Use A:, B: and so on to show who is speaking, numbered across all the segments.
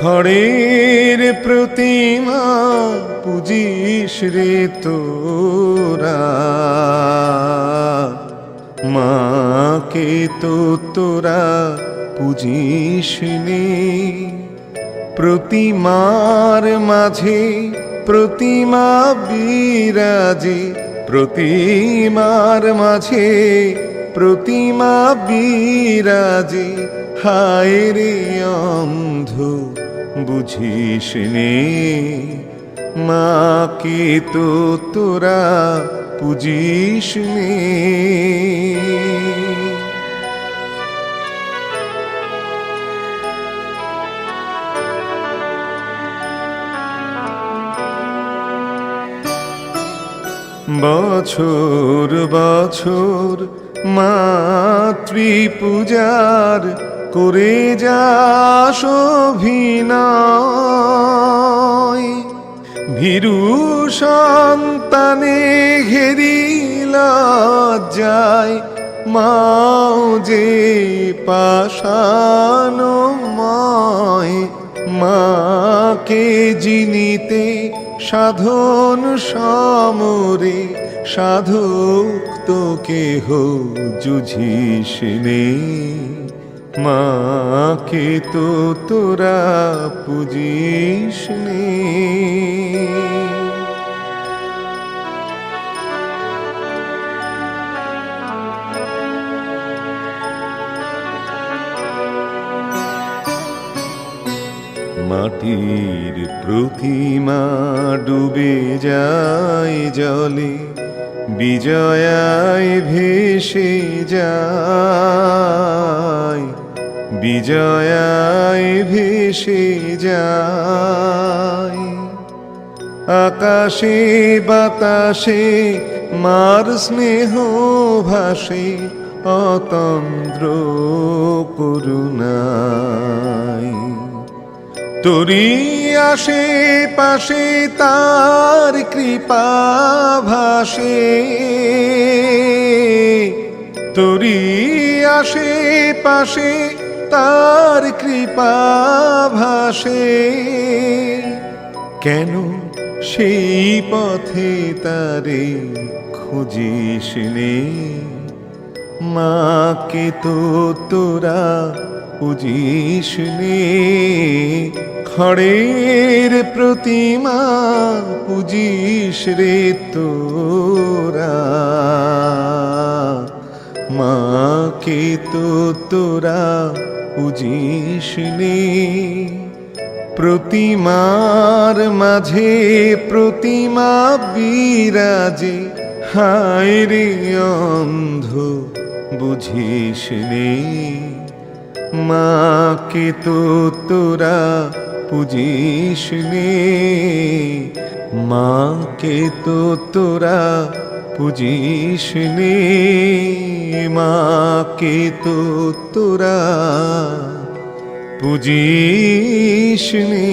A: খড়ের প্রতিমা পূজিস রে তোরা, মাকে তো তোরা পূজিস নে। প্রতিমার মাঝে প্রতিমা বিরাজে, প্রতিমার মাঝে প্রতিমা বিরাজে। হায় রে অন্ধ বুঝিস নে, মাকে তো তোরা পূজিস নে। বছর বছর মাতৃ পূজার করে যাস অভিনয়। ভীরু সন্তানে ঘেরি লজ্জায় মাও যে পাষাণময়। মাকে জিনিতে সাধন সমরে, সাধক তো কেহ জুঝিস নে। মাকে তো তোরা পূজিস নে। মাটির প্রতিমা ডুবে যায় জলে, বিজয়ায় ভেসে যায়, বিজয়ায় ভেসে যায়। আকাশে বাতাসে মার স্নেহ ভাসে, অতন্দ্র করুণায়। তোরি আসে পাশে তার কৃপা ভাসে, তোরি আসে পাশে তার কৃপা ভাসে। কেন সেই পথে তারে খুঁজিস নে? মাকে তো তোরা পূজিস নে। খড়ের প্রতিমা পূজিস রে তোরা, মাকে তো তোরা পূজিস নে। প্রতিমার মাঝে প্রতিমা বিরাজে, হায় রে অন্ধ বুঝিস নে। মাকে তো তোরা পূজিস নে। মাকে তো তোরা পূজিস নে। মাকে তো তোরা পূজিস নে।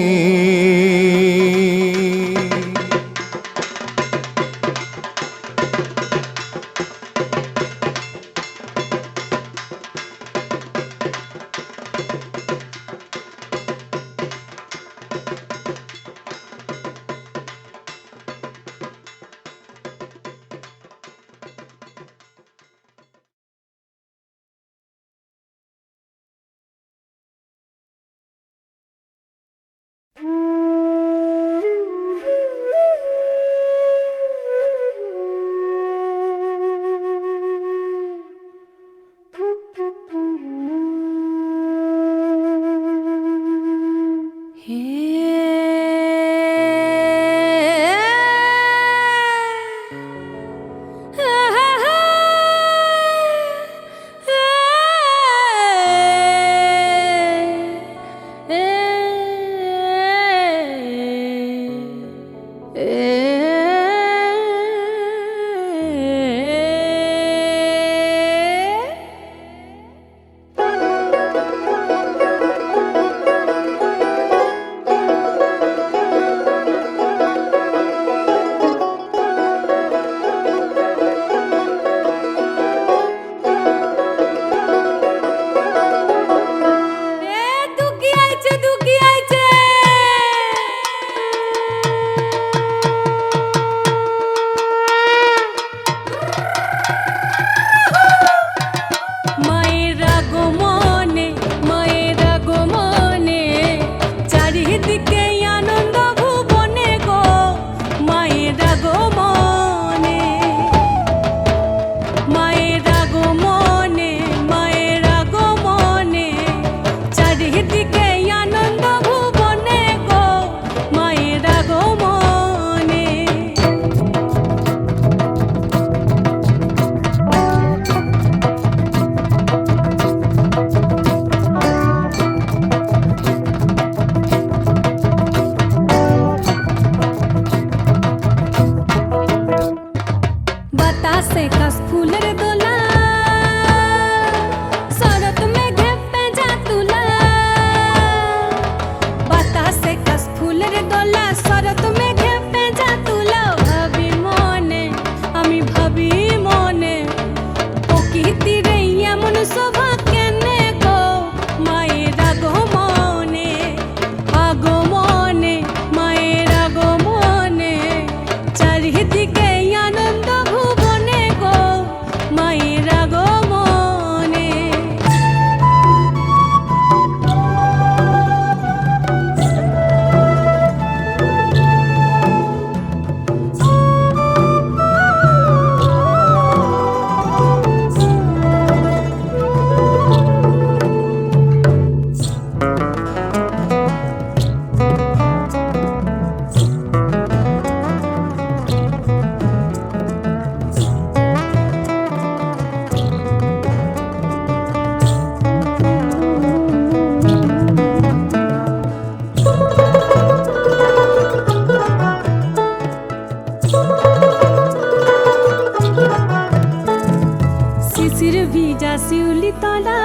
B: শিউলি তলা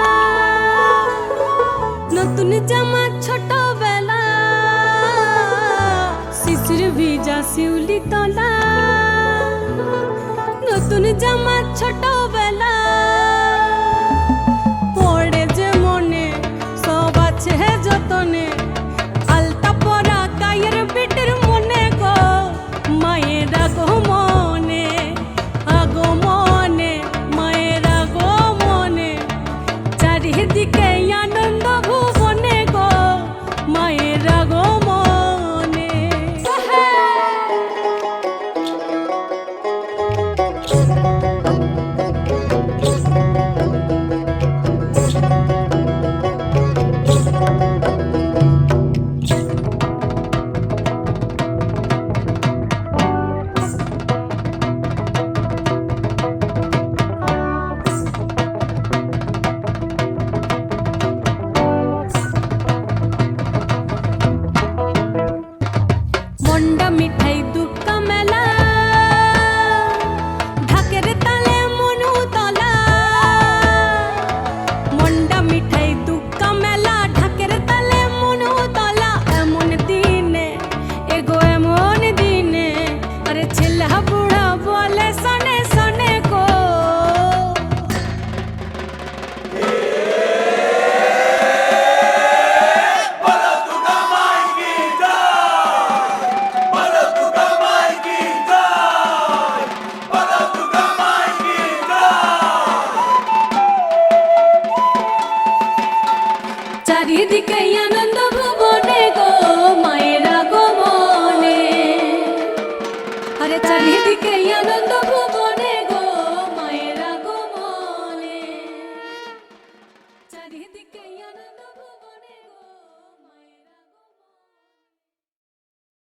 B: নতুন জামা ছোট বেলা শিশির ভিজা শিউলি তলা নতুন জামা ছোট বেলা পড়ে যে মনে সব আছে যতনে আলতা পরা গায়ের বেটের মনে গো মায়ের আগো মনে আগো মনে মায়ের আগো মনে চারিদিকে আনন্দ ভুবনে গো মায়ের আগো মনে মন্ডা মিঠাই দুক্কা মেলা ঢাকের তালে মনু তলা মন্ডা মিঠাই দুক্কা মেলা ঢাকের তালে মনু তলা এমন দিনে এগো এমন দিনে আরে ছেলা বুড়া বলে সনে সনে গো চারিদিকে আনন্দ ভুবনে গো মায়ের আগো মনে আরে চারিদিকে